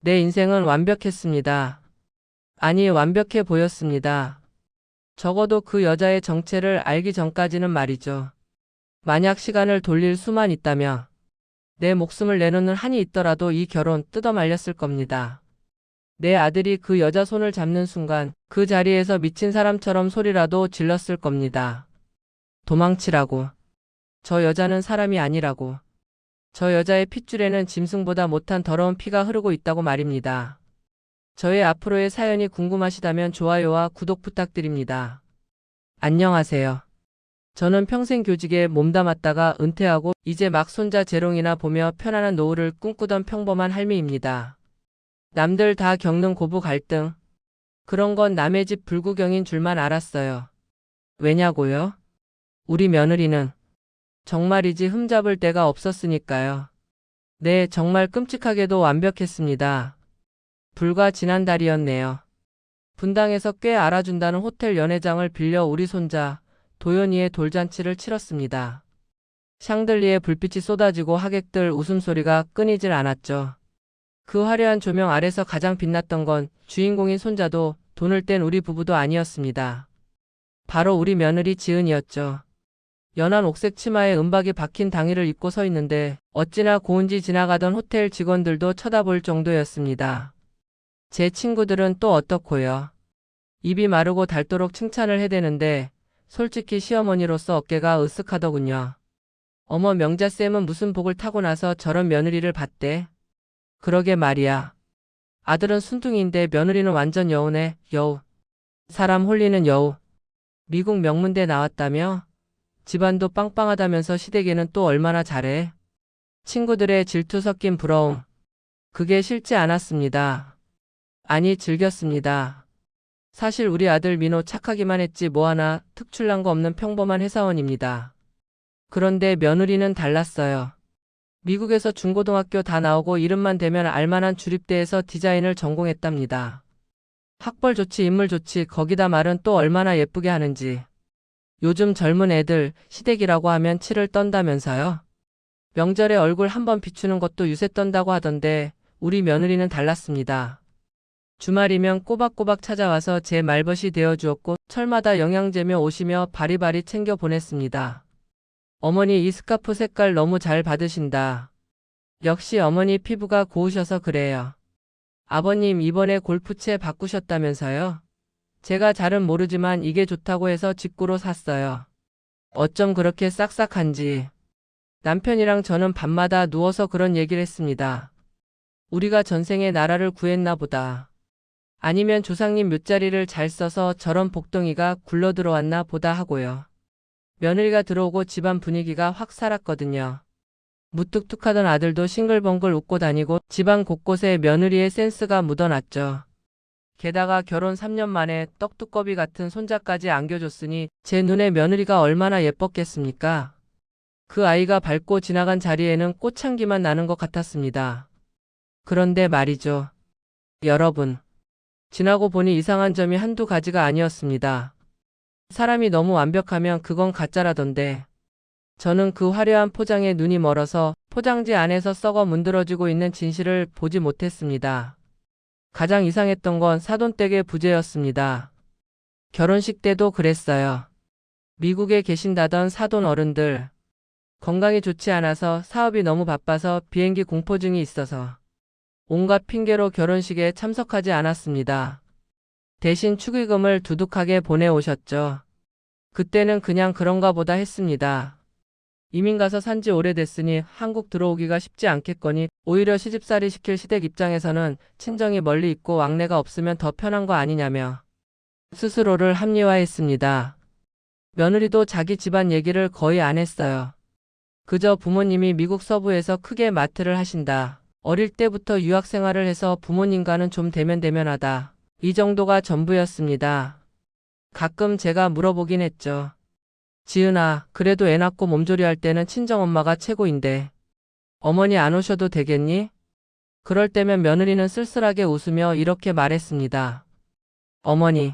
내 인생은 완벽했습니다. 아니, 완벽해 보였습니다. 적어도 그 여자의 정체를 알기 전까지는 말이죠. 만약 시간을 돌릴 수만 있다면 내 목숨을 내놓는 한이 있더라도 이 결혼 뜯어말렸을 겁니다. 내 아들이 그 여자 손을 잡는 순간 그 자리에서 미친 사람처럼 소리라도 질렀을 겁니다. 도망치라고. 저 여자는 사람이 아니라고. 저 여자의 핏줄에는 짐승보다 못한 더러운 피가 흐르고 있다고 말입니다. 저의 앞으로의 사연이 궁금하시다면 좋아요와 구독 부탁드립니다. 안녕하세요. 저는 평생 교직에 몸담았다가 은퇴하고 이제 막 손자 재롱이나 보며 편안한 노후를 꿈꾸던 평범한 할미입니다. 남들 다 겪는 고부 갈등. 그런 건 남의 집 불구경인 줄만 알았어요. 왜냐고요? 우리 며느리는 정말이지 흠잡을 데가 없었으니까요. 네, 정말 끔찍하게도 완벽했습니다. 불과 지난달이었네요. 분당에서 꽤 알아준다는 호텔 연회장을 빌려 우리 손자 도연이의 돌잔치를 치렀습니다. 샹들리에 불빛이 쏟아지고 하객들 웃음소리가 끊이질 않았죠. 그 화려한 조명 아래서 가장 빛났던 건 주인공인 손자도 돈을 뗀 우리 부부도 아니었습니다. 바로 우리 며느리 지은이었죠. 연한 옥색 치마에 은박이 박힌 당의를 입고 서 있는데 어찌나 고운지 지나가던 호텔 직원들도 쳐다볼 정도였습니다. 제 친구들은 또 어떻고요? 입이 마르고 닳도록 칭찬을 해대는데 솔직히 시어머니로서 어깨가 으쓱하더군요. 어머, 명자쌤은 무슨 복을 타고 나서 저런 며느리를 봤대? 그러게 말이야. 아들은 순둥이인데 며느리는 완전 여우네, 여우. 사람 홀리는 여우. 미국 명문대 나왔다며? 집안도 빵빵하다면서 시댁에는 또 얼마나 잘해? 친구들의 질투 섞인 부러움. 그게 싫지 않았습니다. 아니, 즐겼습니다. 사실 우리 아들 민호 착하기만 했지 뭐 하나 특출난 거 없는 평범한 회사원입니다. 그런데 며느리는 달랐어요. 미국에서 중고등학교 다 나오고 이름만 대면 알만한 주립대에서 디자인을 전공했답니다. 학벌 좋지 인물 좋지 거기다 말은 또 얼마나 예쁘게 하는지. 요즘 젊은 애들 시댁이라고 하면 치를 떤다면서요. 명절에 얼굴 한번 비추는 것도 유세 떤다고 하던데 우리 며느리는 달랐습니다. 주말이면 꼬박꼬박 찾아와서 제 말벗이 되어주었고 철마다 영양제며 옷이며 바리바리 챙겨 보냈습니다. 어머니 이 스카프 색깔 너무 잘 받으신다. 역시 어머니 피부가 고우셔서 그래요. 아버님 이번에 골프채 바꾸셨다면서요? 제가 잘은 모르지만 이게 좋다고 해서 직구로 샀어요. 어쩜 그렇게 싹싹한지. 남편이랑 저는 밤마다 누워서 그런 얘기를 했습니다. 우리가 전생에 나라를 구했나 보다. 아니면 조상님 묘자리를 잘 써서 저런 복덩이가 굴러들어왔나 보다 하고요. 며느리가 들어오고 집안 분위기가 확 살았거든요. 무뚝뚝하던 아들도 싱글벙글 웃고 다니고 집안 곳곳에 며느리의 센스가 묻어났죠. 게다가 결혼 3년 만에 떡두꺼비 같은 손자까지 안겨줬으니 제 눈에 며느리가 얼마나 예뻤겠습니까? 그 아이가 밟고 지나간 자리에는 꽃향기만 나는 것 같았습니다. 그런데 말이죠. 여러분. 지나고 보니 이상한 점이 한두 가지가 아니었습니다. 사람이 너무 완벽하면 그건 가짜라던데. 저는 그 화려한 포장에 눈이 멀어서 포장지 안에서 썩어 문드러지고 있는 진실을 보지 못했습니다. 가장 이상했던 건 사돈댁의 부재였습니다. 결혼식 때도 그랬어요. 미국에 계신다던 사돈 어른들. 건강이 좋지 않아서 사업이 너무 바빠서 비행기 공포증이 있어서 온갖 핑계로 결혼식에 참석하지 않았습니다. 대신 축의금을 두둑하게 보내오셨죠. 그때는 그냥 그런가 보다 했습니다. 이민 가서 산지 오래됐으니 한국 들어오기가 쉽지 않겠거니 오히려 시집살이 시킬 시댁 입장에서는 친정이 멀리 있고 왕래가 없으면 더 편한 거 아니냐며 스스로를 합리화했습니다. 며느리도 자기 집안 얘기를 거의 안 했어요. 그저 부모님이 미국 서부에서 크게 마트를 하신다. 어릴 때부터 유학 생활을 해서 부모님과는 좀 대면대면하다. 이 정도가 전부였습니다. 가끔 제가 물어보긴 했죠. 지은아, 그래도 애 낳고 몸조리 할 때는 친정엄마가 최고인데 어머니 안 오셔도 되겠니? 그럴 때면 며느리는 쓸쓸하게 웃으며 이렇게 말했습니다. 어머니,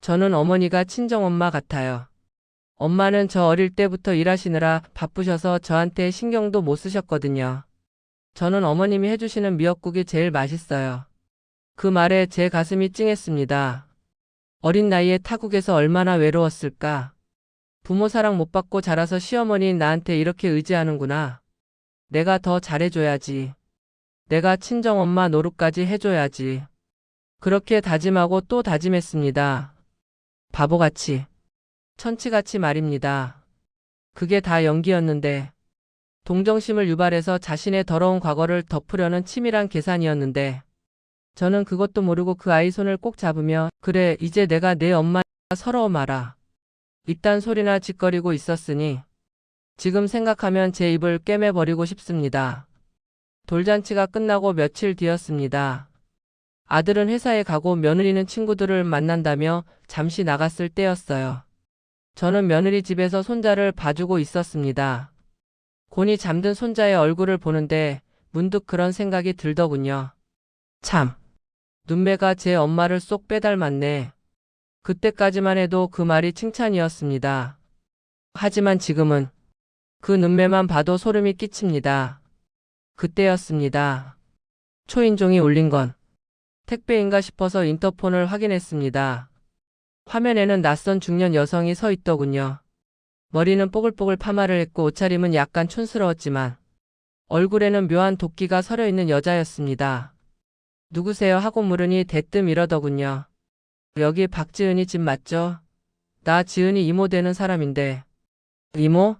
저는 어머니가 친정엄마 같아요. 엄마는 저 어릴 때부터 일하시느라 바쁘셔서 저한테 신경도 못 쓰셨거든요. 저는 어머님이 해주시는 미역국이 제일 맛있어요. 그 말에 제 가슴이 찡했습니다. 어린 나이에 타국에서 얼마나 외로웠을까. 부모 사랑 못 받고 자라서 시어머니 나한테 이렇게 의지하는구나. 내가 더 잘해줘야지. 내가 친정엄마 노릇까지 해줘야지. 그렇게 다짐하고 또 다짐했습니다. 바보같이. 천치같이 말입니다. 그게 다 연기였는데, 동정심을 유발해서 자신의 더러운 과거를 덮으려는 치밀한 계산이었는데, 저는 그것도 모르고 그 아이 손을 꼭 잡으며, 그래, 이제 내가 내 엄마가 서러워 마라. 이딴 소리나 짓거리고 있었으니, 지금 생각하면 제 입을 꿰매버리고 싶습니다. 돌잔치가 끝나고 며칠 뒤였습니다. 아들은 회사에 가고 며느리는 친구들을 만난다며 잠시 나갔을 때였어요. 저는 며느리 집에서 손자를 봐주고 있었습니다. 곤히 잠든 손자의 얼굴을 보는데 문득 그런 생각이 들더군요. 참, 눈매가 제 엄마를 쏙 빼닮았네. 그때까지만 해도 그 말이 칭찬이었습니다. 하지만 지금은 그 눈매만 봐도 소름이 끼칩니다. 그때였습니다. 초인종이 울린 건 택배인가 싶어서 인터폰을 확인했습니다. 화면에는 낯선 중년 여성이 서 있더군요. 머리는 뽀글뽀글 파마를 했고 옷차림은 약간 촌스러웠지만 얼굴에는 묘한 도끼가 서려 있는 여자였습니다. 누구세요? 하고 물으니 대뜸 이러더군요. 여기 박지은이 집 맞죠? 나 지은이 이모 되는 사람인데. 이모?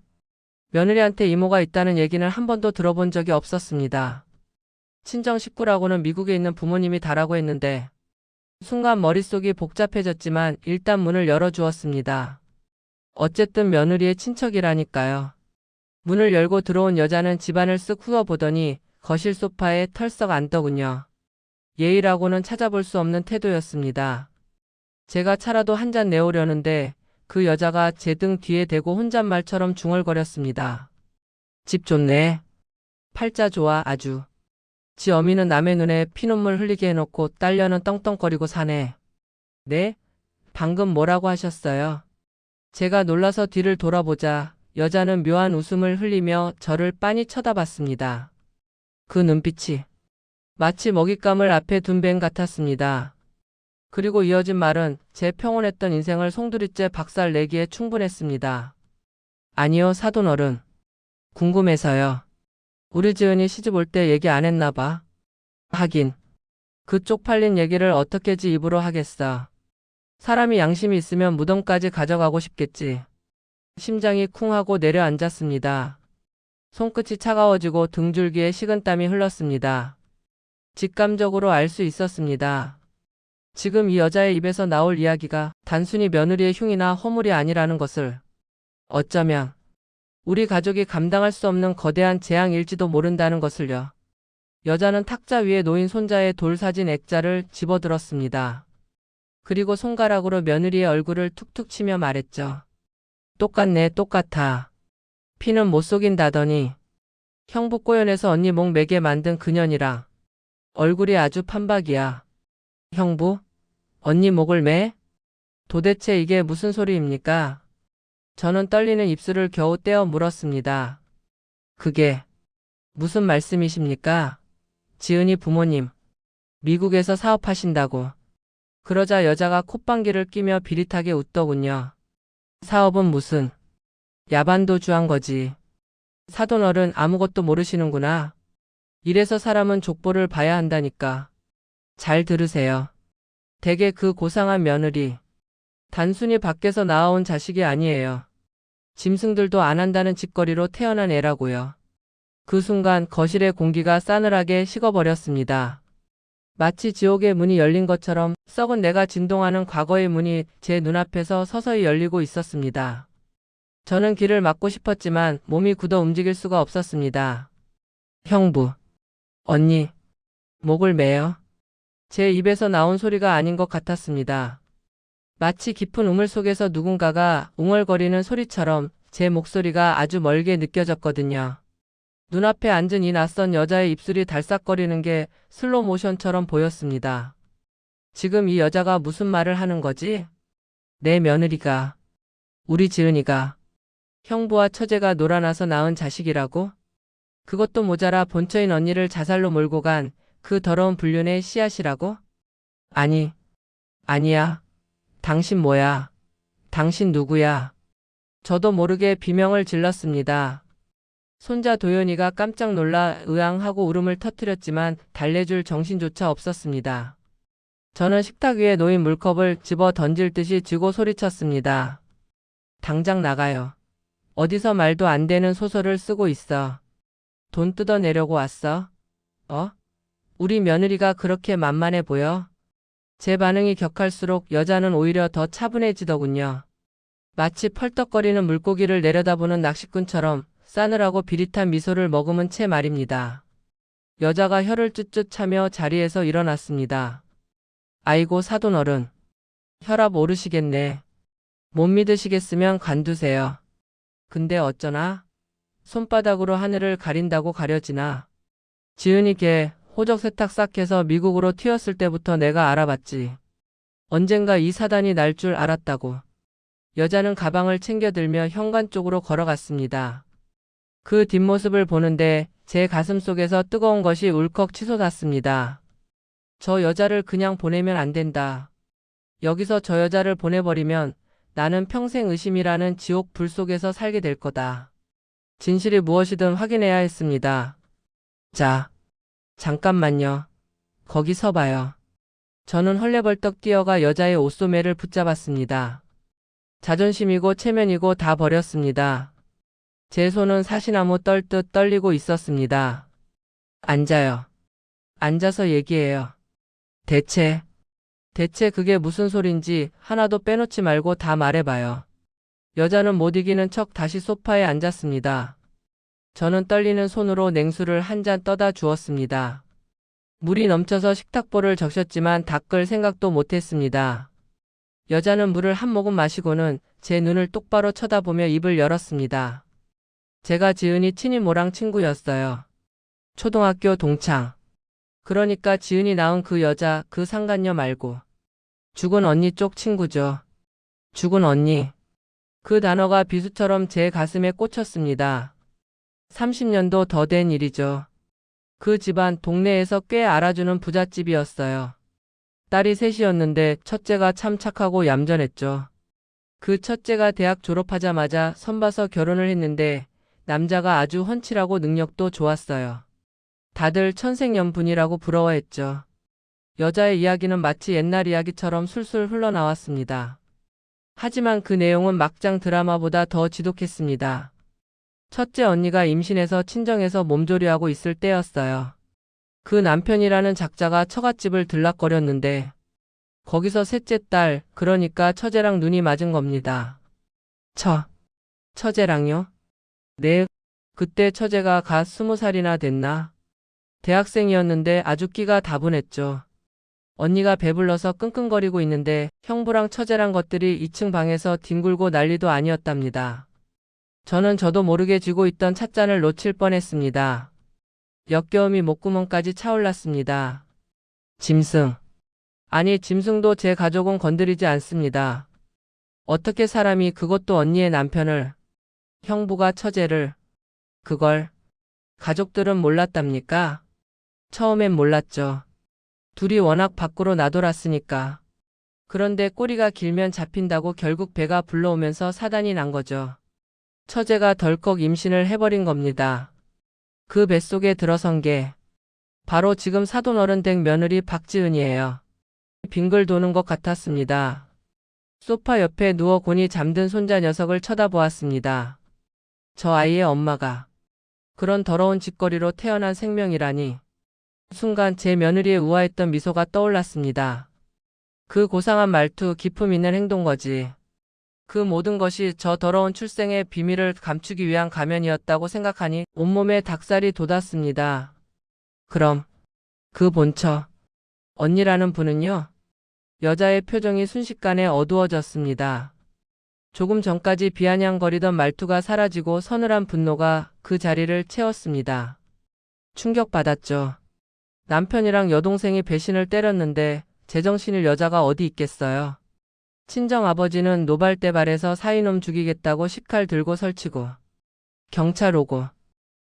며느리한테 이모가 있다는 얘기는 한 번도 들어본 적이 없었습니다. 친정 식구라고는 미국에 있는 부모님이 다라고 했는데 순간 머릿속이 복잡해졌지만 일단 문을 열어주었습니다. 어쨌든 며느리의 친척이라니까요. 문을 열고 들어온 여자는 집안을 쓱 훑어보더니 거실 소파에 털썩 앉더군요. 예의라고는 찾아볼 수 없는 태도였습니다. 제가 차라도 한 잔 내오려는데 그 여자가 제 등 뒤에 대고 혼잣말처럼 중얼거렸습니다. 집 좋네. 팔자 좋아 아주. 지 어미는 남의 눈에 피눈물 흘리게 해놓고 딸려는 떵떵거리고 사네. 네? 방금 뭐라고 하셨어요? 제가 놀라서 뒤를 돌아보자 여자는 묘한 웃음을 흘리며 저를 빤히 쳐다봤습니다. 그 눈빛이 마치 먹잇감을 앞에 둔 뱀 같았습니다. 그리고 이어진 말은 제 평온했던 인생을 송두리째 박살 내기에 충분했습니다. 아니요, 사돈어른. 궁금해서요. 우리 지은이 시집 올 때 얘기 안 했나 봐. 하긴. 그 쪽팔린 얘기를 어떻게 지 입으로 하겠어. 사람이 양심이 있으면 무덤까지 가져가고 싶겠지. 심장이 쿵 하고 내려앉았습니다. 손끝이 차가워지고 등줄기에 식은땀이 흘렀습니다. 직감적으로 알 수 있었습니다. 지금 이 여자의 입에서 나올 이야기가 단순히 며느리의 흉이나 허물이 아니라는 것을. 어쩌면 우리 가족이 감당할 수 없는 거대한 재앙일지도 모른다는 것을요. 여자는 탁자 위에 놓인 손자의 돌사진 액자를 집어들었습니다. 그리고 손가락으로 며느리의 얼굴을 툭툭 치며 말했죠. 똑같네, 똑같아. 피는 못 속인다더니 형부 꼬연해서 언니 목 매게 만든 그년이랑 얼굴이 아주 판박이야. 형부? 언니 목을 매? 도대체 이게 무슨 소리입니까? 저는 떨리는 입술을 겨우 떼어 물었습니다. 그게 무슨 말씀이십니까? 지은이 부모님, 미국에서 사업하신다고. 그러자 여자가 콧방귀를 끼며 비릿하게 웃더군요. 사업은 무슨 야반도주한 거지. 사돈어른 아무것도 모르시는구나. 이래서 사람은 족보를 봐야 한다니까. 잘 들으세요. 대개 그 고상한 며느리, 단순히 밖에서 나와온 자식이 아니에요. 짐승들도 안 한다는 짓거리로 태어난 애라고요. 그 순간 거실의 공기가 싸늘하게 식어버렸습니다. 마치 지옥의 문이 열린 것처럼 썩은 내가 진동하는 과거의 문이 제 눈앞에서 서서히 열리고 있었습니다. 저는 귀를 막고 싶었지만 몸이 굳어 움직일 수가 없었습니다. 형부, 언니, 목을 매요. 제 입에서 나온 소리가 아닌 것 같았습니다. 마치 깊은 우물 속에서 누군가가 웅얼거리는 소리처럼 제 목소리가 아주 멀게 느껴졌거든요. 눈앞에 앉은 이 낯선 여자의 입술이 달싹거리는 게 슬로 모션처럼 보였습니다. 지금 이 여자가 무슨 말을 하는 거지? 내 며느리가, 우리 지은이가, 형부와 처제가 놀아나서 낳은 자식이라고? 그것도 모자라 본처인 언니를 자살로 몰고 간 그 더러운 불륜의 씨앗이라고? 아니, 아니야. 당신 뭐야? 당신 누구야? 저도 모르게 비명을 질렀습니다. 손자 도연이가 깜짝 놀라 으앙하고 울음을 터뜨렸지만 달래줄 정신조차 없었습니다. 저는 식탁 위에 놓인 물컵을 집어 던질 듯이 쥐고 소리쳤습니다. 당장 나가요. 어디서 말도 안 되는 소설을 쓰고 있어. 돈 뜯어내려고 왔어? 우리 며느리가 그렇게 만만해 보여? 제 반응이 격할수록 여자는 오히려 더 차분해지더군요. 마치 펄떡거리는 물고기를 내려다보는 낚시꾼처럼 싸늘하고 비릿한 미소를 머금은 채 말입니다. 여자가 혀를 쯧쯧 차며 자리에서 일어났습니다. 아이고 사돈어른. 혈압 오르시겠네. 못 믿으시겠으면 관두세요. 근데 어쩌나? 손바닥으로 하늘을 가린다고 가려지나. 지은이 걔 호적 세탁 싹 해서 미국으로 튀었을 때부터 내가 알아봤지. 언젠가 이 사단이 날 줄 알았다고. 여자는 가방을 챙겨들며 현관 쪽으로 걸어갔습니다. 그 뒷모습을 보는데 제 가슴 속에서 뜨거운 것이 울컥 치솟았습니다. 저 여자를 그냥 보내면 안 된다. 여기서 저 여자를 보내버리면 나는 평생 의심이라는 지옥 불 속에서 살게 될 거다. 진실이 무엇이든 확인해야 했습니다. 자, 잠깐만요. 거기 서봐요. 저는 헐레벌떡 뛰어가 여자의 옷소매를 붙잡았습니다. 자존심이고 체면이고 다 버렸습니다. 제 손은 사시나무 떨듯 떨리고 있었습니다. 앉아요. 앉아서 얘기해요. 대체 그게 무슨 소린지 하나도 빼놓지 말고 다 말해봐요. 여자는 못 이기는 척 다시 소파에 앉았습니다. 저는 떨리는 손으로 냉수를 한 잔 떠다 주었습니다. 물이 넘쳐서 식탁볼을 적셨지만 닦을 생각도 못했습니다. 여자는 물을 한 모금 마시고는 제 눈을 똑바로 쳐다보며 입을 열었습니다. 제가 지은이 친이모랑 친구였어요. 초등학교 동창. 그러니까 지은이 낳은 그 여자, 그 상간녀 말고. 죽은 언니 쪽 친구죠. 죽은 언니. 그 단어가 비수처럼 제 가슴에 꽂혔습니다. 30년도 더 된 일이죠. 그 집안 동네에서 꽤 알아주는 부잣집이었어요. 딸이 셋이었는데 첫째가 참 착하고 얌전했죠. 그 첫째가 대학 졸업하자마자 선봐서 결혼을 했는데 남자가 아주 훤칠하고 능력도 좋았어요. 다들 천생연분이라고 부러워했죠. 여자의 이야기는 마치 옛날 이야기처럼 술술 흘러나왔습니다. 하지만 그 내용은 막장 드라마보다 더 지독했습니다. 첫째 언니가 임신해서 친정에서 몸조리하고 있을 때였어요. 그 남편이라는 작자가 처갓집을 들락거렸는데 거기서 셋째 딸, 그러니까 처제랑 눈이 맞은 겁니다. 처제랑요? 네, 그때 처제가 갓 20살이나 됐나? 대학생이었는데 아주 끼가 다분했죠. 언니가 배불러서 끙끙거리고 있는데 형부랑 처제랑 것들이 2층 방에서 뒹굴고 난리도 아니었답니다. 저는 저도 모르게 쥐고 있던 찻잔을 놓칠 뻔했습니다. 역겨움이 목구멍까지 차올랐습니다. 짐승. 아니, 짐승도 제 가족은 건드리지 않습니다. 어떻게 사람이, 그것도 언니의 남편을, 형부가 처제를, 그걸 가족들은 몰랐답니까? 처음엔 몰랐죠. 둘이 워낙 밖으로 나돌았으니까. 그런데 꼬리가 길면 잡힌다고 결국 배가 불러오면서 사단이 난 거죠. 처제가 덜컥 임신을 해버린 겁니다. 그 뱃속에 들어선 게 바로 지금 사돈어른 댁 며느리 박지은이에요. 빙글 도는 것 같았습니다. 소파 옆에 누워 곤히 잠든 손자 녀석을 쳐다보았습니다. 저 아이의 엄마가 그런 더러운 짓거리로 태어난 생명이라니. 순간 제 며느리의 우아했던 미소가 떠올랐습니다. 그 고상한 말투, 기품 있는 행동 거지. 그 모든 것이 저 더러운 출생의 비밀을 감추기 위한 가면이었다고 생각하니 온몸에 닭살이 돋았습니다. 그럼 그 본처 언니라는 분은요? 여자의 표정이 순식간에 어두워졌습니다. 조금 전까지 비아냥거리던 말투가 사라지고 서늘한 분노가 그 자리를 채웠습니다. 충격받았죠. 남편이랑 여동생이 배신을 때렸는데 제정신일 여자가 어디 있겠어요. 친정아버지는 노발대발해서 사이놈 죽이겠다고 식칼 들고 설치고 경찰 오고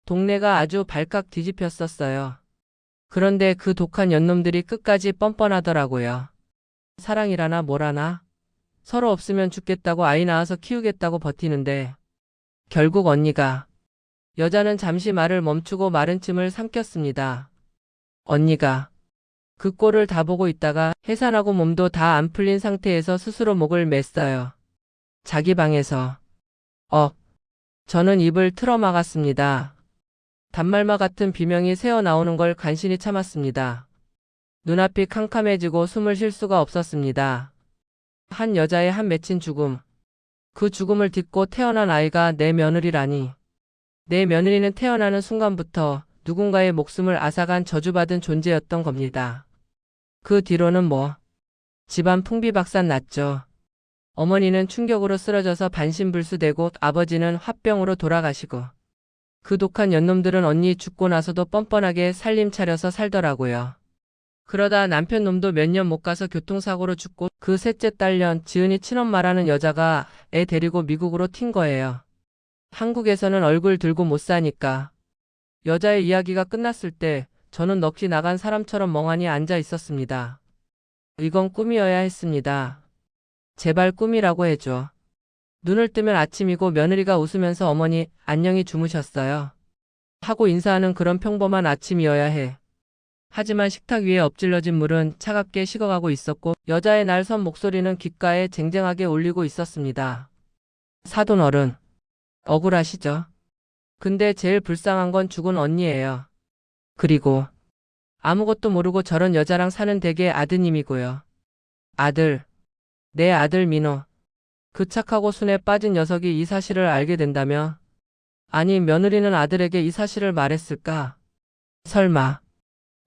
동네가 아주 발칵 뒤집혔었어요. 그런데 그 독한 연놈들이 끝까지 뻔뻔하더라고요. 사랑이라나 뭐라나 서로 없으면 죽겠다고 아이 낳아서 키우겠다고 버티는데 결국 언니가 여자는 잠시 말을 멈추고 마른 침을 삼켰습니다. 언니가 그 꼴을 다 보고 있다가 해산하고 몸도 다 안 풀린 상태에서 스스로 목을 맸어요. 자기 방에서 저는 입을 틀어막았습니다. 단말마 같은 비명이 새어나오는 걸 간신히 참았습니다. 눈앞이 캄캄해지고 숨을 쉴 수가 없었습니다. 한 여자의 한 맺힌 죽음. 그 죽음을 딛고 태어난 아이가 내 며느리라니. 내 며느리는 태어나는 순간부터 누군가의 목숨을 앗아간 저주받은 존재였던 겁니다. 그 뒤로는 집안 풍비박산 났죠. 어머니는 충격으로 쓰러져서 반신불수되고 아버지는 화병으로 돌아가시고 그 독한 연놈들은 언니 죽고 나서도 뻔뻔하게 살림 차려서 살더라고요. 그러다 남편 놈도 몇 년 못 가서 교통사고로 죽고 그 셋째 딸년 지은이 친엄마라는 여자가 애 데리고 미국으로 튄 거예요. 한국에서는 얼굴 들고 못 사니까. 여자의 이야기가 끝났을 때 저는 넋이 나간 사람처럼 멍하니 앉아 있었습니다. 이건 꿈이어야 했습니다. 제발 꿈이라고 해줘. 눈을 뜨면 아침이고 며느리가 웃으면서 어머니 안녕히 주무셨어요 하고 인사하는 그런 평범한 아침이어야 해. 하지만 식탁 위에 엎질러진 물은 차갑게 식어가고 있었고 여자의 날선 목소리는 귓가에 쟁쟁하게 울리고 있었습니다. 사돈 어른, 억울하시죠? 근데 제일 불쌍한 건 죽은 언니예요. 그리고 아무것도 모르고 저런 여자랑 사는 댁의 아드님이고요. 아들, 내 아들 민호. 그 착하고 순에 빠진 녀석이 이 사실을 알게 된다면, 아니 며느리는 아들에게 이 사실을 말했을까? 설마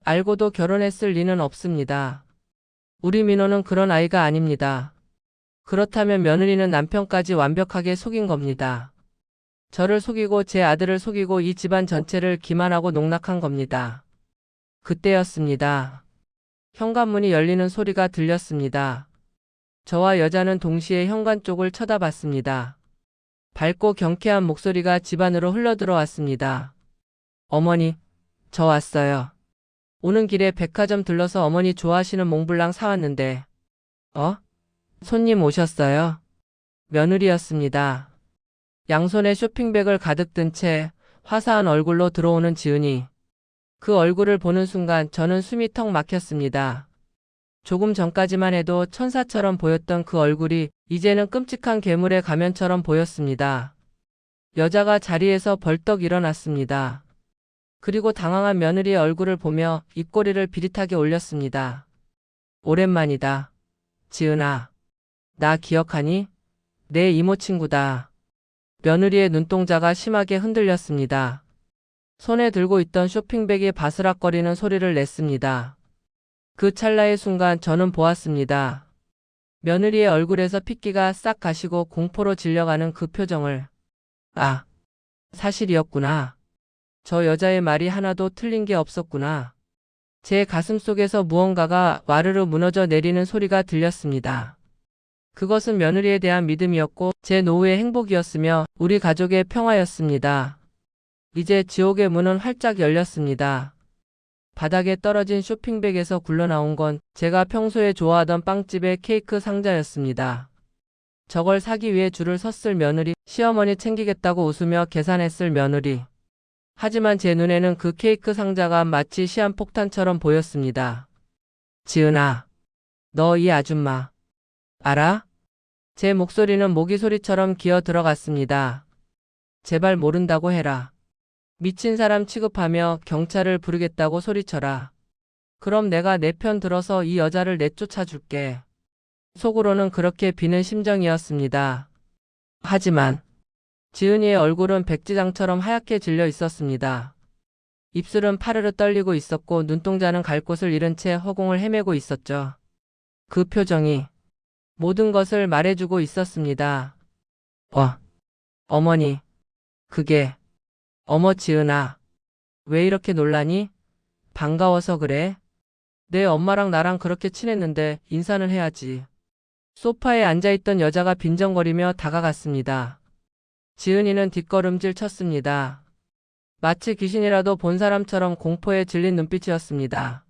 알고도 결혼했을 리는 없습니다. 우리 민호는 그런 아이가 아닙니다. 그렇다면 며느리는 남편까지 완벽하게 속인 겁니다. 저를 속이고 제 아들을 속이고 이 집안 전체를 기만하고 농락한 겁니다. 그때였습니다. 현관문이 열리는 소리가 들렸습니다. 저와 여자는 동시에 현관 쪽을 쳐다봤습니다. 밝고 경쾌한 목소리가 집 안으로 흘러들어왔습니다. 어머니, 저 왔어요. 오는 길에 백화점 들러서 어머니 좋아하시는 몽블랑 사왔는데. 손님 오셨어요? 며느리였습니다. 양손에 쇼핑백을 가득 든 채 화사한 얼굴로 들어오는 지은이. 그 얼굴을 보는 순간 저는 숨이 턱 막혔습니다. 조금 전까지만 해도 천사처럼 보였던 그 얼굴이 이제는 끔찍한 괴물의 가면처럼 보였습니다. 여자가 자리에서 벌떡 일어났습니다. 그리고 당황한 며느리의 얼굴을 보며 입꼬리를 비릿하게 올렸습니다. 오랜만이다. 지은아. 나 기억하니? 내 이모 친구다. 며느리의 눈동자가 심하게 흔들렸습니다. 손에 들고 있던 쇼핑백이 바스락거리는 소리를 냈습니다. 그 찰나의 순간 저는 보았습니다. 며느리의 얼굴에서 핏기가 싹 가시고 공포로 질려가는 그 표정을. 아, 사실이었구나. 저 여자의 말이 하나도 틀린 게 없었구나. 제 가슴 속에서 무언가가 와르르 무너져 내리는 소리가 들렸습니다. 그것은 며느리에 대한 믿음이었고 제 노후의 행복이었으며 우리 가족의 평화였습니다. 이제 지옥의 문은 활짝 열렸습니다. 바닥에 떨어진 쇼핑백에서 굴러나온 건 제가 평소에 좋아하던 빵집의 케이크 상자였습니다. 저걸 사기 위해 줄을 섰을 며느리, 시어머니 챙기겠다고 웃으며 계산했을 며느리. 하지만 제 눈에는 그 케이크 상자가 마치 시한폭탄처럼 보였습니다. 지은아, 너 이 아줌마 알아? 제 목소리는 모기 소리처럼 기어 들어갔습니다. 제발 모른다고 해라. 미친 사람 취급하며 경찰을 부르겠다고 소리쳐라. 그럼 내가 내 편 들어서 이 여자를 내쫓아 줄게. 속으로는 그렇게 비는 심정이었습니다. 하지만 지은이의 얼굴은 백지장처럼 하얗게 질려 있었습니다. 입술은 파르르 떨리고 있었고 눈동자는 갈 곳을 잃은 채 허공을 헤매고 있었죠. 그 표정이 모든 것을 말해주고 있었습니다. 어머니, 그게... 어머 지은아, 왜 이렇게 놀라니? 반가워서 그래? 내 엄마랑 나랑 그렇게 친했는데 인사는 해야지. 소파에 앉아있던 여자가 빈정거리며 다가갔습니다. 지은이는 뒷걸음질 쳤습니다. 마치 귀신이라도 본 사람처럼 공포에 질린 눈빛이었습니다.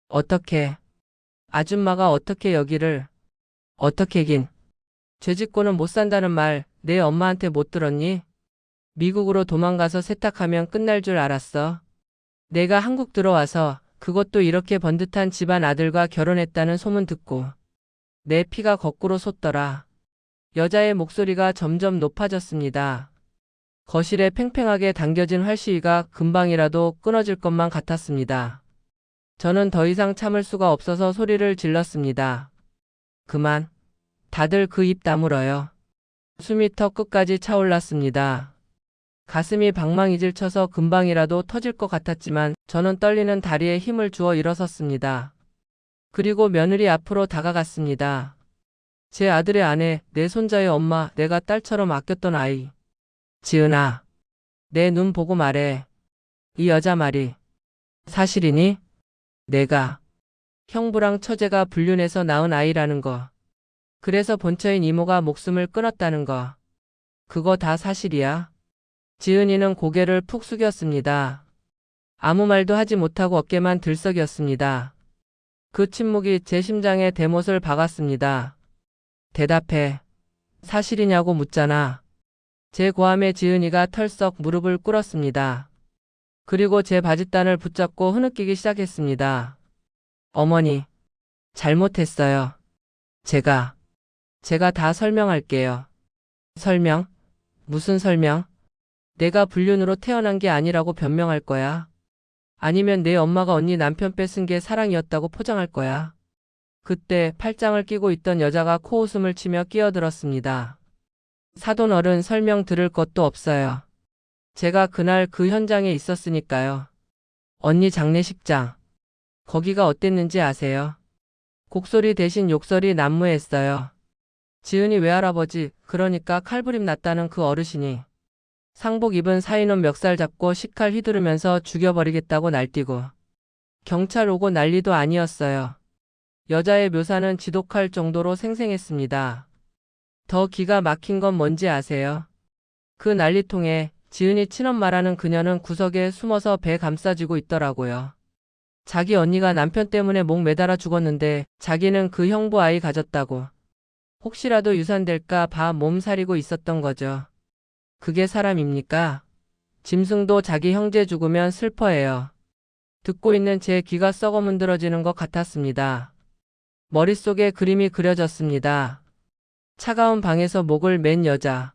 어떻게, 아줌마가 어떻게 여기를, 어떻게긴. 죄짓고는 못 산다는 말 내 엄마한테 못 들었니? 미국으로 도망가서 세탁하면 끝날 줄 알았어. 내가 한국 들어와서 그것도 이렇게 번듯한 집안 아들과 결혼했다는 소문 듣고 내 피가 거꾸로 솟더라. 여자의 목소리가 점점 높아졌습니다. 거실에 팽팽하게 당겨진 활시위가 금방이라도 끊어질 것만 같았습니다. 저는 더 이상 참을 수가 없어서 소리를 질렀습니다. 그만. 다들 그 입 다물어요. 숨이 턱 끝까지 차올랐습니다. 가슴이 방망이질 쳐서 금방이라도 터질 것 같았지만 저는 떨리는 다리에 힘을 주어 일어섰습니다. 그리고 며느리 앞으로 다가갔습니다. 제 아들의 아내, 내 손자의 엄마, 내가 딸처럼 아꼈던 아이. 지은아, 내 눈 보고 말해. 이 여자 말이 사실이니? 내가 형부랑 처제가 불륜해서 낳은 아이라는 거. 그래서 본처인 이모가 목숨을 끊었다는 거. 그거 다 사실이야? 지은이는 고개를 푹 숙였습니다. 아무 말도 하지 못하고 어깨만 들썩였습니다. 그 침묵이 제 심장에 대못을 박았습니다. 대답해. 사실이냐고 묻잖아. 제 고함에 지은이가 털썩 무릎을 꿇었습니다. 그리고 제 바짓단을 붙잡고 흐느끼기 시작했습니다. 어머니, 잘못했어요. 제가 다 설명할게요. 설명? 무슨 설명? 내가 불륜으로 태어난 게 아니라고 변명할 거야? 아니면 내 엄마가 언니 남편 뺏은 게 사랑이었다고 포장할 거야? 그때 팔짱을 끼고 있던 여자가 코웃음을 치며 끼어들었습니다. 사돈 어른 설명 들을 것도 없어요. 제가 그날 그 현장에 있었으니까요. 언니 장례식장. 거기가 어땠는지 아세요? 곡소리 대신 욕설이 난무했어요. 지은이 외할아버지, 그러니까 칼부림 났다는 그 어르신이 상복 입은 사인원 멱살 잡고 식칼 휘두르면서 죽여버리겠다고 날뛰고 경찰 오고 난리도 아니었어요. 여자의 묘사는 지독할 정도로 생생했습니다. 더 기가 막힌 건 뭔지 아세요? 그 난리통에 지은이 친엄마라는 그녀는 구석에 숨어서 배 감싸쥐고 있더라고요. 자기 언니가 남편 때문에 목 매달아 죽었는데 자기는 그 형부 아이 가졌다고. 혹시라도 유산될까 봐 몸살이고 있었던 거죠. 그게 사람입니까? 짐승도 자기 형제 죽으면 슬퍼해요. 듣고 있는 제 귀가 썩어 문드러지는 것 같았습니다. 머릿속에 그림이 그려졌습니다. 차가운 방에서 목을 맨 여자.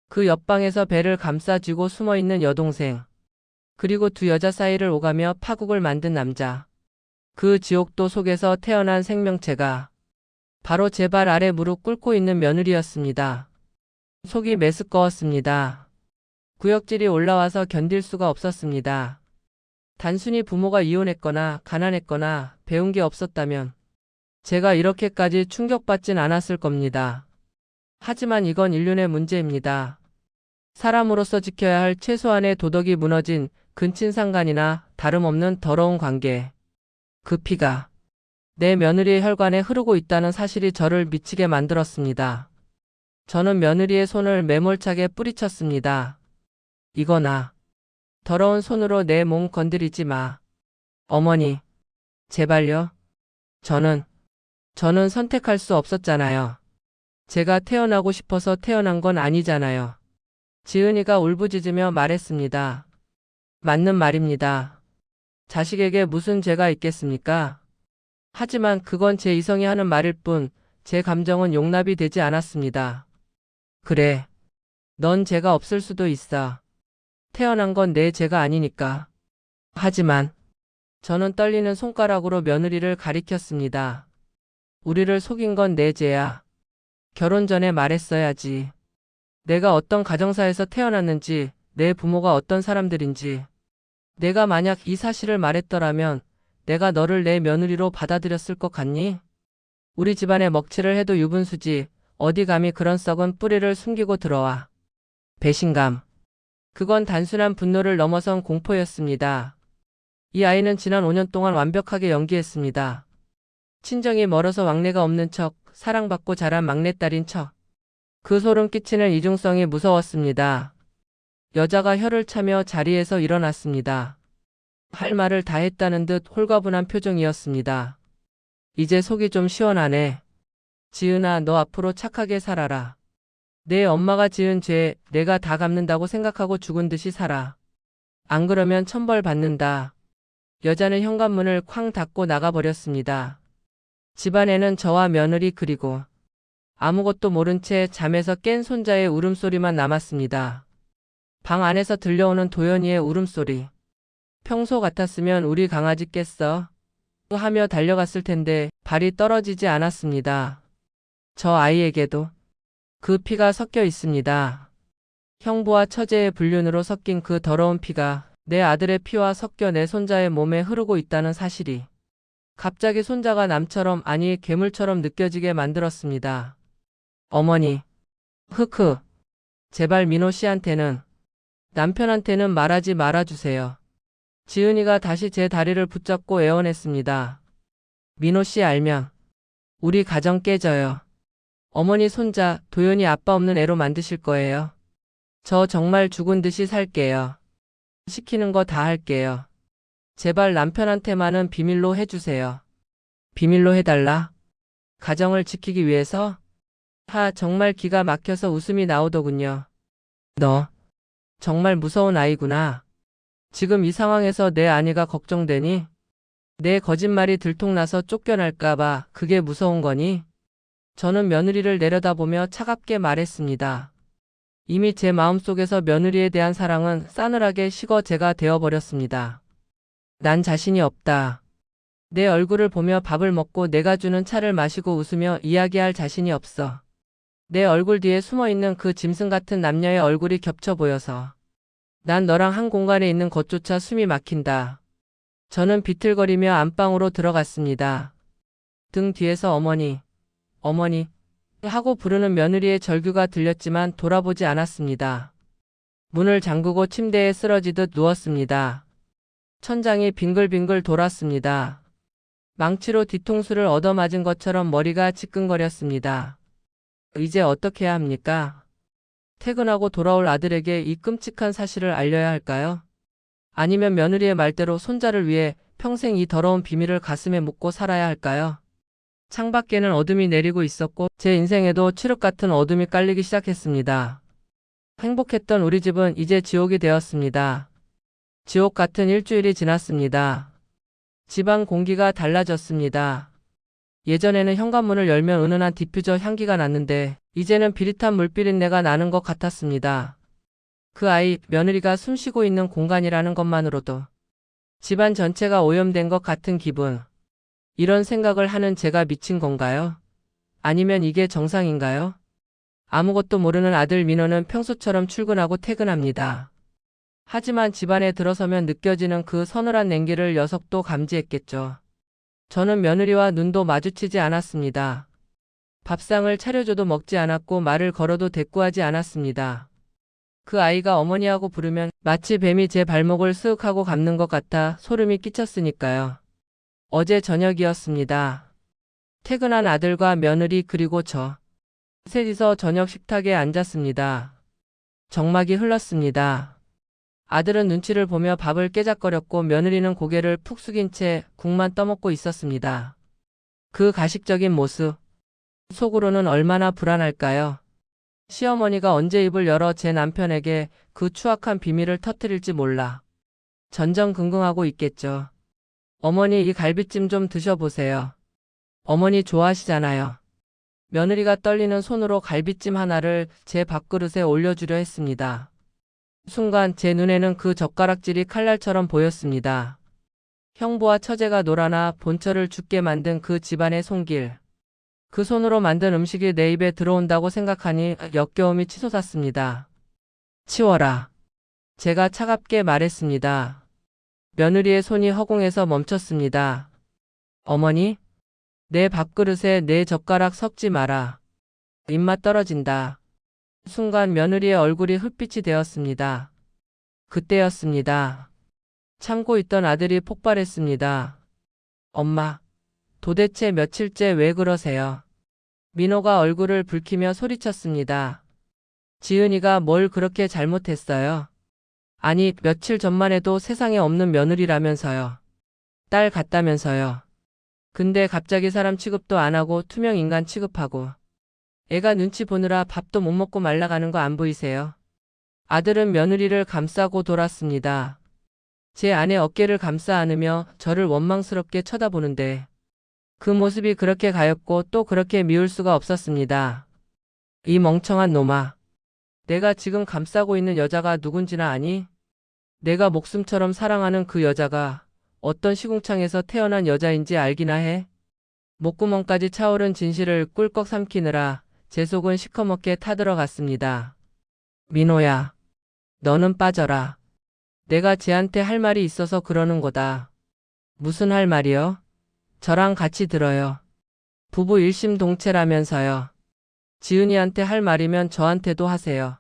그 옆방에서 배를 감싸쥐고 숨어있는 여동생. 그리고 두 여자 사이를 오가며 파국을 만든 남자. 그 지옥도 속에서 태어난 생명체가 바로 제 발 아래 무릎 꿇고 있는 며느리였습니다. 속이 메스꺼웠습니다. 구역질이 올라와서 견딜 수가 없었습니다. 단순히 부모가 이혼했거나 가난했거나 배운 게 없었다면 제가 이렇게까지 충격받진 않았을 겁니다. 하지만 이건 인륜의 문제입니다. 사람으로서 지켜야 할 최소한의 도덕이 무너진 근친상간이나 다름없는 더러운 관계. 그 피가 내 며느리의 혈관에 흐르고 있다는 사실이 저를 미치게 만들었습니다. 저는 며느리의 손을 매몰차게 뿌리쳤습니다. 이거나 더러운 손으로 내 몸 건드리지 마. 어머니, 제발요. 저는 선택할 수 없었잖아요. 제가 태어나고 싶어서 태어난 건 아니잖아요. 지은이가 울부짖으며 말했습니다. 맞는 말입니다. 자식에게 무슨 죄가 있겠습니까? 하지만 그건 제 이성이 하는 말일 뿐 제 감정은 용납이 되지 않았습니다. 그래. 넌 죄가 없을 수도 있어. 태어난 건 내 죄가 아니니까. 하지만 저는 떨리는 손가락으로 며느리를 가리켰습니다. 우리를 속인 건 내 죄야. 결혼 전에 말했어야지. 내가 어떤 가정사에서 태어났는지, 내 부모가 어떤 사람들인지. 내가 만약 이 사실을 말했더라면 내가 너를 내 며느리로 받아들였을 것 같니? 우리 집안에 먹칠을 해도 유분수지 어디 감히 그런 썩은 뿌리를 숨기고 들어와. 배신감. 그건 단순한 분노를 넘어선 공포였습니다. 이 아이는 지난 5년 동안 완벽하게 연기했습니다. 친정이 멀어서 왕래가 없는 척, 사랑받고 자란 막내딸인 척. 그 소름 끼치는 이중성이 무서웠습니다. 여자가 혀를 차며 자리에서 일어났습니다. 할 말을 다 했다는 듯 홀가분한 표정이었습니다. 이제 속이 좀 시원하네. 지은아, 너 앞으로 착하게 살아라. 내 엄마가 지은 죄 내가 다 갚는다고 생각하고 죽은 듯이 살아. 안 그러면 천벌 받는다. 여자는 현관문을 쾅 닫고 나가버렸습니다. 집안에는 저와 며느리 그리고 아무것도 모른 채 잠에서 깬 손자의 울음소리만 남았습니다. 방 안에서 들려오는 도연이의 울음소리. 평소 같았으면 우리 강아지 깼어 하며 달려갔을 텐데 발이 떨어지지 않았습니다. 저 아이에게도 그 피가 섞여 있습니다. 형부와 처제의 불륜으로 섞인 그 더러운 피가 내 아들의 피와 섞여 내 손자의 몸에 흐르고 있다는 사실이 갑자기 손자가 남처럼 아니 괴물처럼 느껴지게 만들었습니다. 어머니, 흑흑, 제발 민호 씨한테는 남편한테는 말하지 말아주세요. 지은이가 다시 제 다리를 붙잡고 애원했습니다. 민호 씨 알면 우리 가정 깨져요. 어머니 손자 도연이 아빠 없는 애로 만드실 거예요. 저 정말 죽은 듯이 살게요. 시키는 거 다 할게요. 제발 남편한테만은 비밀로 해주세요. 비밀로 해달라? 가정을 지키기 위해서? 정말 기가 막혀서 웃음이 나오더군요. 너 정말 무서운 아이구나. 지금 이 상황에서 내 아내가 걱정되니? 내 거짓말이 들통나서 쫓겨날까봐 그게 무서운 거니? 저는 며느리를 내려다보며 차갑게 말했습니다. 이미 제 마음속에서 며느리에 대한 사랑은 싸늘하게 식어 제가 되어버렸습니다. 난 자신이 없다. 내 얼굴을 보며 밥을 먹고 내가 주는 차를 마시고 웃으며 이야기할 자신이 없어. 내 얼굴 뒤에 숨어있는 그 짐승 같은 남녀의 얼굴이 겹쳐 보여서 난 너랑 한 공간에 있는 것조차 숨이 막힌다. 저는 비틀거리며 안방으로 들어갔습니다. 등 뒤에서 어머니, 어머니 하고 부르는 며느리의 절규가 들렸지만 돌아보지 않았습니다. 문을 잠그고 침대에 쓰러지듯 누웠습니다. 천장이 빙글빙글 돌았습니다. 망치로 뒤통수를 얻어맞은 것처럼 머리가 지끈거렸습니다. 이제 어떻게 해야 합니까? 퇴근하고 돌아올 아들에게 이 끔찍한 사실을 알려야 할까요? 아니면 며느리의 말대로 손자를 위해 평생 이 더러운 비밀을 가슴에 묻고 살아야 할까요? 창밖에는 어둠이 내리고 있었고 제 인생에도 칠흑 같은 어둠이 깔리기 시작했습니다. 행복했던 우리 집은 이제 지옥이 되었습니다. 지옥 같은 일주일이 지났습니다. 집안 공기가 달라졌습니다. 예전에는 현관문을 열면 은은한 디퓨저 향기가 났는데 이제는 비릿한 물비린내가 나는 것 같았습니다. 그 아이, 며느리가 숨쉬고 있는 공간이라는 것만으로도 집안 전체가 오염된 것 같은 기분. 이런 생각을 하는 제가 미친 건가요? 아니면 이게 정상인가요? 아무것도 모르는 아들 민호는 평소처럼 출근하고 퇴근합니다. 하지만 집안에 들어서면 느껴지는 그 서늘한 냉기를 녀석도 감지했겠죠. 저는 며느리와 눈도 마주치지 않았습니다. 밥상을 차려줘도 먹지 않았고 말을 걸어도 대꾸하지 않았습니다. 그 아이가 어머니하고 부르면 마치 뱀이 제 발목을 쓱 하고 감는 것 같아 소름이 끼쳤으니까요. 어제 저녁이었습니다. 퇴근한 아들과 며느리 그리고 저 셋이서 저녁 식탁에 앉았습니다. 정막이 흘렀습니다. 아들은 눈치를 보며 밥을 깨작거렸고 며느리는 고개를 푹 숙인 채 국만 떠먹고 있었습니다. 그 가식적인 모습, 속으로는 얼마나 불안할까요? 시어머니가 언제 입을 열어 제 남편에게 그 추악한 비밀을 터뜨릴지 몰라 전전긍긍하고 있겠죠. 어머니 이 갈비찜 좀 드셔보세요. 어머니 좋아하시잖아요. 며느리가 떨리는 손으로 갈비찜 하나를 제 밥그릇에 올려주려 했습니다. 순간 제 눈에는 그 젓가락질이 칼날처럼 보였습니다. 형부와 처제가 놀아나 본처를 죽게 만든 그 집안의 손길. 그 손으로 만든 음식이 내 입에 들어온다고 생각하니 역겨움이 치솟았습니다. 치워라. 제가 차갑게 말했습니다. 며느리의 손이 허공에서 멈췄습니다. 어머니, 내 밥그릇에 내 젓가락 섞지 마라. 입맛 떨어진다. 순간 며느리의 얼굴이 흑빛이 되었습니다. 그때였습니다. 참고 있던 아들이 폭발했습니다. 엄마, 도대체 며칠째 왜 그러세요? 민호가 얼굴을 붉히며 소리쳤습니다. 지은이가 뭘 그렇게 잘못했어요? 아니, 며칠 전만 해도 세상에 없는 며느리라면서요. 딸 같다면서요. 근데 갑자기 사람 취급도 안 하고 투명 인간 취급하고 애가 눈치 보느라 밥도 못 먹고 말라가는 거 안 보이세요? 아들은 며느리를 감싸고 돌았습니다. 제 아내 어깨를 감싸 안으며 저를 원망스럽게 쳐다보는데 그 모습이 그렇게 가엾고 또 그렇게 미울 수가 없었습니다. 이 멍청한 놈아. 내가 지금 감싸고 있는 여자가 누군지나 아니? 내가 목숨처럼 사랑하는 그 여자가 어떤 시궁창에서 태어난 여자인지 알기나 해? 목구멍까지 차오른 진실을 꿀꺽 삼키느라 제 속은 시커멓게 타들어갔습니다. 민호야, 너는 빠져라. 내가 쟤한테 할 말이 있어서 그러는 거다. 무슨 할 말이요? 저랑 같이 들어요. 부부 일심동체라면서요. 지은이한테 할 말이면 저한테도 하세요.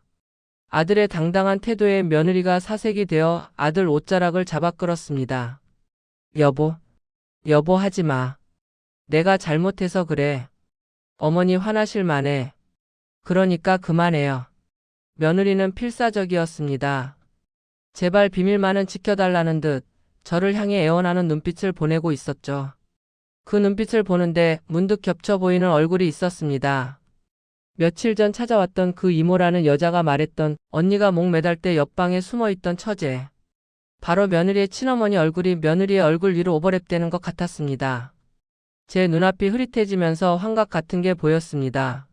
아들의 당당한 태도에 며느리가 사색이 되어 아들 옷자락을 잡아 끌었습니다. 여보 하지 마. 내가 잘못해서 그래. 어머니 화나실 만해. 그러니까 그만해요. 며느리는 필사적이었습니다. 제발 비밀만은 지켜달라는 듯 저를 향해 애원하는 눈빛을 보내고 있었죠. 그 눈빛을 보는데 문득 겹쳐 보이는 얼굴이 있었습니다. 며칠 전 찾아왔던 그 이모라는 여자가 말했던 언니가 목 매달 때 옆방에 숨어있던 처제. 바로 며느리의 친어머니 얼굴이 며느리의 얼굴 위로 오버랩되는 것 같았습니다. 제 눈앞이 흐릿해지면서 환각 같은 게 보였습니다.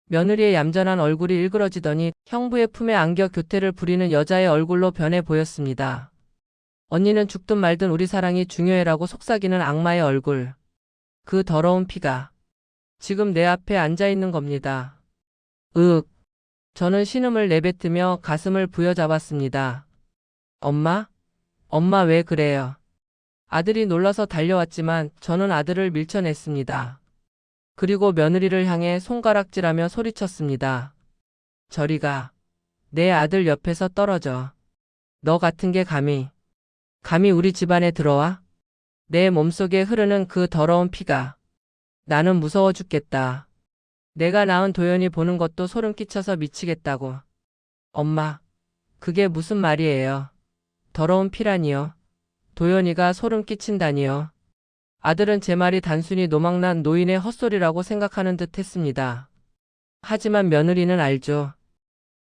며느리의 얌전한 얼굴이 일그러지더니 형부의 품에 안겨 교태를 부리는 여자의 얼굴로 변해 보였습니다. 언니는 죽든 말든 우리 사랑이 중요해라고 속삭이는 악마의 얼굴. 그 더러운 피가 지금 내 앞에 앉아있는 겁니다. 저는 신음을 내뱉으며 가슴을 부여잡았습니다. 엄마 왜 그래요? 아들이 놀라서 달려왔지만 저는 아들을 밀쳐냈습니다. 그리고 며느리를 향해 손가락질하며 소리쳤습니다. 저리 가. 내 아들 옆에서 떨어져. 너 같은 게 감히 우리 집안에 들어와? 내 몸속에 흐르는 그 더러운 피가. 나는 무서워 죽겠다. 내가 낳은 도연이 보는 것도 소름 끼쳐서 미치겠다고. 엄마, 그게 무슨 말이에요? 더러운 피라니요. 도연이가 소름 끼친다니요. 아들은 제 말이 단순히 노망난 노인의 헛소리라고 생각하는 듯 했습니다. 하지만 며느리는 알죠.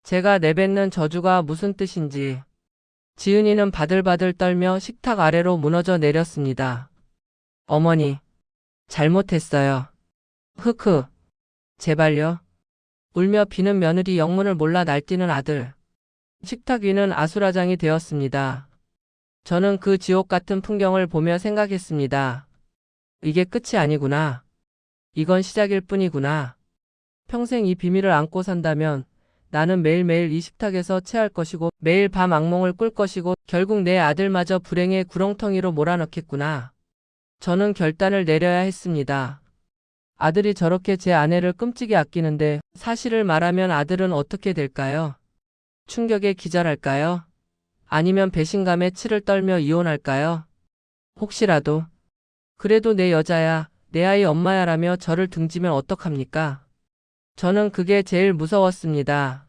제가 내뱉는 저주가 무슨 뜻인지. 지은이는 바들바들 떨며 식탁 아래로 무너져 내렸습니다. 어머니, 잘못했어요. 제발요. 울며 비는 며느리 영문을 몰라 날뛰는 아들. 식탁 위는 아수라장이 되었습니다. 저는 그 지옥 같은 풍경을 보며 생각했습니다. 이게 끝이 아니구나. 이건 시작일 뿐이구나. 평생 이 비밀을 안고 산다면 나는 매일매일 이 식탁에서 체할 것이고 매일 밤 악몽을 꿀 것이고 결국 내 아들마저 불행의 구렁텅이로 몰아넣겠구나. 저는 결단을 내려야 했습니다. 아들이 저렇게 제 아내를 끔찍이 아끼는데 사실을 말하면 아들은 어떻게 될까요? 충격에 기절할까요? 아니면 배신감에 치를 떨며 이혼할까요? 혹시라도 그래도 내 여자야, 내 아이 엄마야라며 저를 등지면 어떡합니까? 저는 그게 제일 무서웠습니다.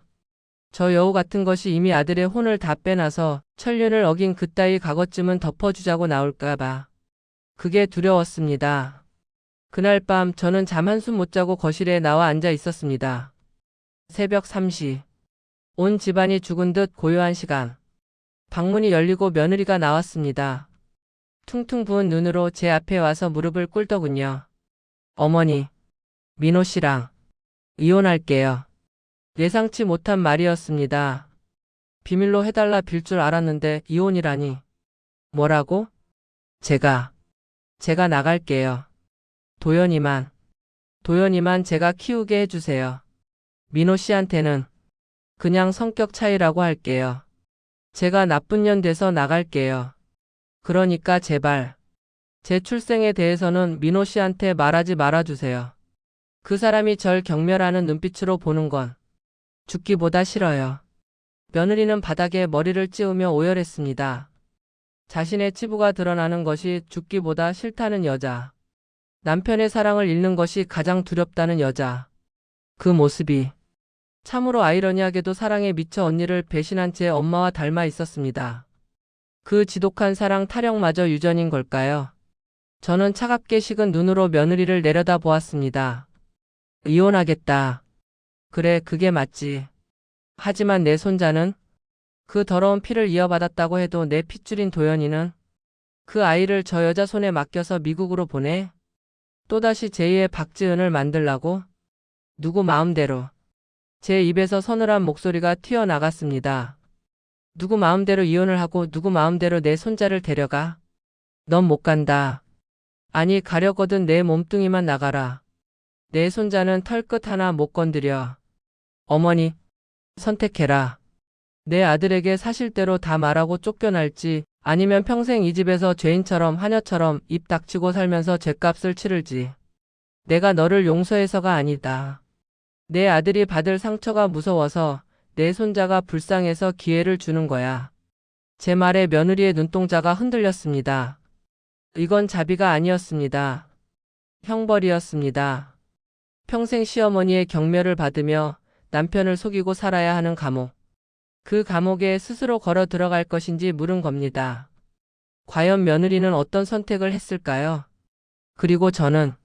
저 여우 같은 것이 이미 아들의 혼을 다 빼놔서 천륜을 어긴 그따위 과거쯤은 덮어주자고 나올까봐. 그게 두려웠습니다. 그날 밤 저는 잠 한숨 못 자고 거실에 나와 앉아 있었습니다. 새벽 3시. 온 집안이 죽은 듯 고요한 시간. 방문이 열리고 며느리가 나왔습니다. 퉁퉁 부은 눈으로 제 앞에 와서 무릎을 꿇더군요. 어머니, 민호 씨랑 이혼할게요. 예상치 못한 말이었습니다. 비밀로 해달라 빌 줄 알았는데 이혼이라니. 뭐라고? 제가 나갈게요. 도연이만 제가 키우게 해주세요. 민호 씨한테는 그냥 성격 차이라고 할게요. 제가 나쁜 년 돼서 나갈게요. 그러니까 제발 제 출생에 대해서는 민호 씨한테 말하지 말아주세요. 그 사람이 절 경멸하는 눈빛으로 보는 건 죽기보다 싫어요. 며느리는 바닥에 머리를 찌우며 오열했습니다. 자신의 치부가 드러나는 것이 죽기보다 싫다는 여자. 남편의 사랑을 잃는 것이 가장 두렵다는 여자. 그 모습이 참으로 아이러니하게도 사랑에 미쳐 언니를 배신한 제 엄마와 닮아 있었습니다. 그 지독한 사랑 타령마저 유전인 걸까요? 저는 차갑게 식은 눈으로 며느리를 내려다 보았습니다. 이혼하겠다. 그래, 그게 맞지. 하지만 내 손자는? 그 더러운 피를 이어받았다고 해도 내 핏줄인 도연이는? 그 아이를 저 여자 손에 맡겨서 미국으로 보내? 또다시 제2의 박지은을 만들라고? 누구 마음대로. 제 입에서 서늘한 목소리가 튀어나갔습니다. 누구 마음대로 이혼을 하고 누구 마음대로 내 손자를 데려가? 넌 못 간다. 아니, 가려거든 내 몸뚱이만 나가라. 내 손자는 털끝 하나 못 건드려. 어머니, 선택해라. 내 아들에게 사실대로 다 말하고 쫓겨날지 아니면 평생 이 집에서 죄인처럼 하녀처럼 입 닥치고 살면서 죗값을 치를지. 내가 너를 용서해서가 아니다. 내 아들이 받을 상처가 무서워서 내 손자가 불쌍해서 기회를 주는 거야. 제 말에 며느리의 눈동자가 흔들렸습니다. 이건 자비가 아니었습니다. 형벌이었습니다. 평생 시어머니의 경멸을 받으며 남편을 속이고 살아야 하는 감옥. 그 감옥에 스스로 걸어 들어갈 것인지 물은 겁니다. 과연 며느리는 어떤 선택을 했을까요? 그리고 저는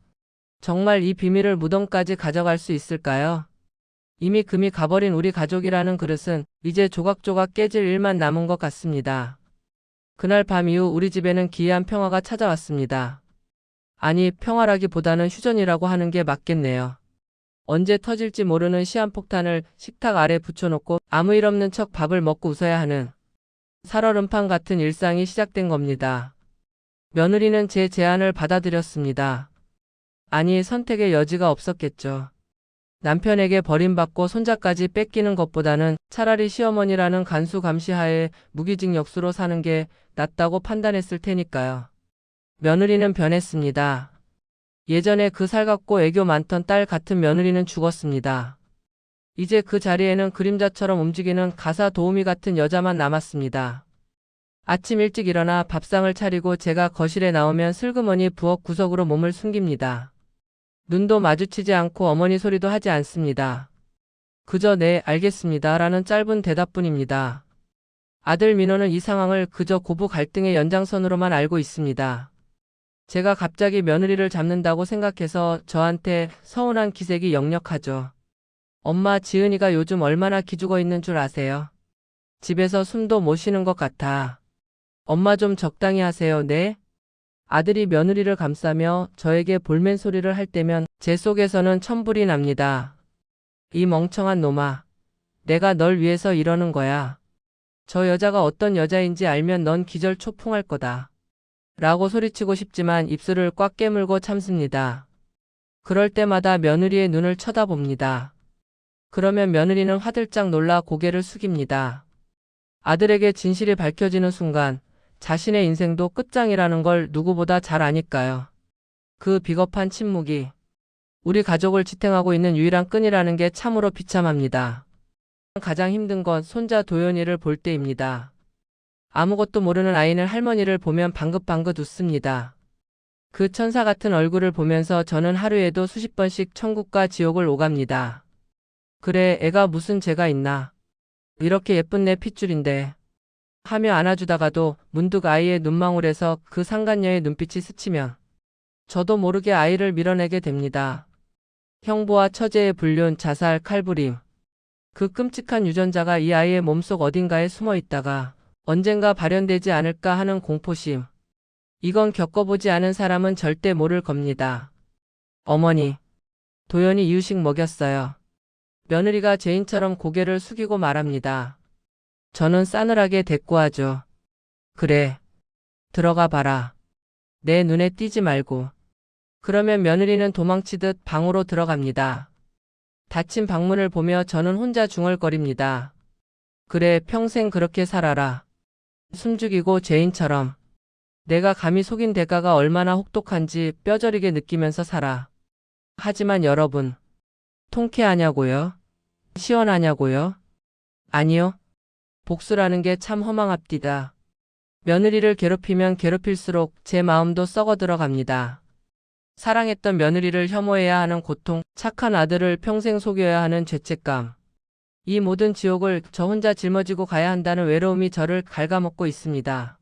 정말 이 비밀을 무덤까지 가져갈 수 있을까요? 이미 금이 가버린 우리 가족이라는 그릇은 이제 조각조각 깨질 일만 남은 것 같습니다. 그날 밤 이후 우리 집에는 기이한 평화가 찾아왔습니다. 아니, 평화라기보다는 휴전이라고 하는 게 맞겠네요. 언제 터질지 모르는 시한폭탄을 식탁 아래 붙여놓고 아무 일 없는 척 밥을 먹고 웃어야 하는 살얼음판 같은 일상이 시작된 겁니다. 며느리는 제 제안을 받아들였습니다. 아니, 선택의 여지가 없었겠죠. 남편에게 버림받고 손자까지 뺏기는 것보다는 차라리 시어머니라는 간수 감시하에 무기징역수로 사는 게 낫다고 판단했을 테니까요. 며느리는 변했습니다. 예전에 그 살갑고 애교 많던 딸 같은 며느리는 죽었습니다. 이제 그 자리에는 그림자처럼 움직이는 가사 도우미 같은 여자만 남았습니다. 아침 일찍 일어나 밥상을 차리고 제가 거실에 나오면 슬그머니 부엌 구석으로 몸을 숨깁니다. 눈도 마주치지 않고 어머니 소리도 하지 않습니다. 그저 네, 알겠습니다 라는 짧은 대답뿐입니다. 아들 민호는 이 상황을 그저 고부 갈등의 연장선으로만 알고 있습니다. 제가 갑자기 며느리를 잡는다고 생각해서 저한테 서운한 기색이 역력하죠. 엄마, 지은이가 요즘 얼마나 기죽어 있는 줄 아세요? 집에서 숨도 못 쉬는 것 같아. 엄마 좀 적당히 하세요, 네? 아들이 며느리를 감싸며 저에게 볼멘 소리를 할 때면 제 속에서는 천불이 납니다. 이 멍청한 놈아. 내가 널 위해서 이러는 거야. 저 여자가 어떤 여자인지 알면 넌 기절 초풍할 거다. 라고 소리치고 싶지만 입술을 꽉 깨물고 참습니다. 그럴 때마다 며느리의 눈을 쳐다봅니다. 그러면 며느리는 화들짝 놀라 고개를 숙입니다. 아들에게 진실이 밝혀지는 순간 자신의 인생도 끝장이라는 걸 누구보다 잘 아니까요. 그 비겁한 침묵이 우리 가족을 지탱하고 있는 유일한 끈이라는 게 참으로 비참합니다. 가장 힘든 건 손자 도연이를 볼 때입니다. 아무것도 모르는 아이는 할머니를 보면 방긋방긋 웃습니다. 그 천사 같은 얼굴을 보면서 저는 하루에도 수십 번씩 천국과 지옥을 오갑니다. 그래, 애가 무슨 죄가 있나. 이렇게 예쁜 내 핏줄인데. 하며 안아주다가도 문득 아이의 눈망울에서 그 상간녀의 눈빛이 스치면 저도 모르게 아이를 밀어내게 됩니다. 형부와 처제의 불륜, 자살, 칼부림. 그 끔찍한 유전자가 이 아이의 몸속 어딘가에 숨어 있다가 언젠가 발현되지 않을까 하는 공포심. 이건 겪어보지 않은 사람은 절대 모를 겁니다. 어머니, 도연이 이유식 먹였어요. 며느리가 죄인처럼 고개를 숙이고 말합니다. 저는 싸늘하게 대꾸하죠. 그래, 들어가 봐라. 내 눈에 띄지 말고. 그러면 며느리는 도망치듯 방으로 들어갑니다. 닫힌 방문을 보며 저는 혼자 중얼거립니다. 그래, 평생 그렇게 살아라. 숨죽이고 죄인처럼. 내가 감히 속인 대가가 얼마나 혹독한지 뼈저리게 느끼면서 살아. 하지만 여러분, 통쾌하냐고요? 시원하냐고요? 아니요. 복수라는 게 참 허망합디다. 며느리를 괴롭히면 괴롭힐수록 제 마음도 썩어 들어갑니다. 사랑했던 며느리를 혐오해야 하는 고통, 착한 아들을 평생 속여야 하는 죄책감. 이 모든 지옥을 저 혼자 짊어지고 가야 한다는 외로움이 저를 갉아먹고 있습니다.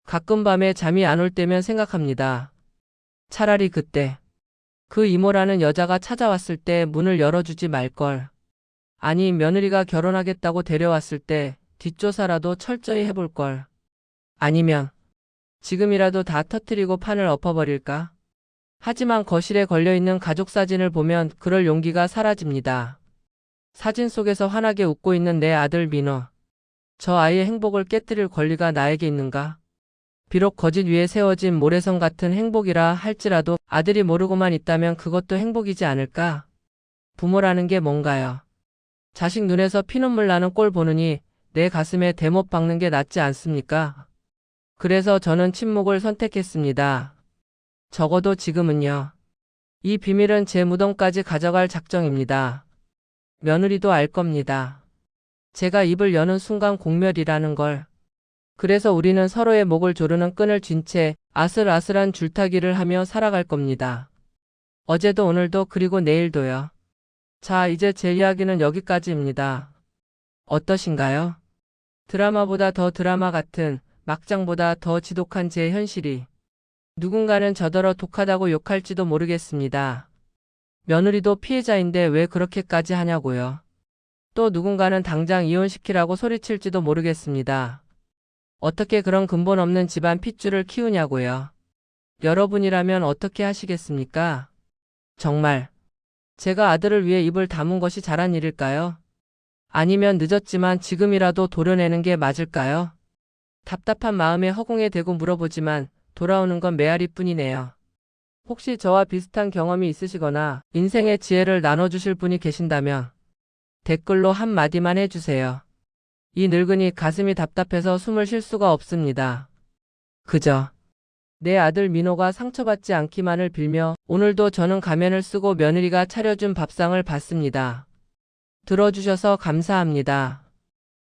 가끔 밤에 잠이 안 올 때면 생각합니다. 차라리 그때 그 이모라는 여자가 찾아왔을 때 문을 열어주지 말걸. 아니, 며느리가 결혼하겠다고 데려왔을 때 뒷조사라도 철저히 해볼걸. 아니면 지금이라도 다 터뜨리고 판을 엎어버릴까? 하지만 거실에 걸려있는 가족 사진을 보면 그럴 용기가 사라집니다. 사진 속에서 환하게 웃고 있는 내 아들 민호. 저 아이의 행복을 깨뜨릴 권리가 나에게 있는가? 비록 거짓 위에 세워진 모래성 같은 행복이라 할지라도 아들이 모르고만 있다면 그것도 행복이지 않을까? 부모라는 게 뭔가요? 자식 눈에서 피눈물 나는 꼴 보느니 내 가슴에 대못 박는 게 낫지 않습니까? 그래서 저는 침묵을 선택했습니다. 적어도 지금은요. 이 비밀은 제 무덤까지 가져갈 작정입니다. 며느리도 알 겁니다. 제가 입을 여는 순간 공멸이라는 걸. 그래서 우리는 서로의 목을 조르는 끈을 쥔 채 아슬아슬한 줄타기를 하며 살아갈 겁니다. 어제도 오늘도 그리고 내일도요. 자, 이제 제 이야기는 여기까지입니다. 어떠신가요? 드라마보다 더 드라마 같은, 막장보다 더 지독한 제 현실이. 누군가는 저더러 독하다고 욕할지도 모르겠습니다. 며느리도 피해자인데 왜 그렇게까지 하냐고요. 또 누군가는 당장 이혼시키라고 소리칠지도 모르겠습니다. 어떻게 그런 근본 없는 집안 핏줄을 키우냐고요. 여러분이라면 어떻게 하시겠습니까? 정말 제가 아들을 위해 입을 다문 것이 잘한 일일까요? 아니면 늦었지만 지금이라도 도려내는 게 맞을까요? 답답한 마음에 허공에 대고 물어보지만 돌아오는 건 메아리뿐이네요. 혹시 저와 비슷한 경험이 있으시거나 인생의 지혜를 나눠주실 분이 계신다면 댓글로 한마디만 해주세요. 이 늙은이 가슴이 답답해서 숨을 쉴 수가 없습니다. 그저 내 아들 민호가 상처받지 않기만을 빌며 오늘도 저는 가면을 쓰고 며느리가 차려준 밥상을 받습니다. 들어주셔서 감사합니다.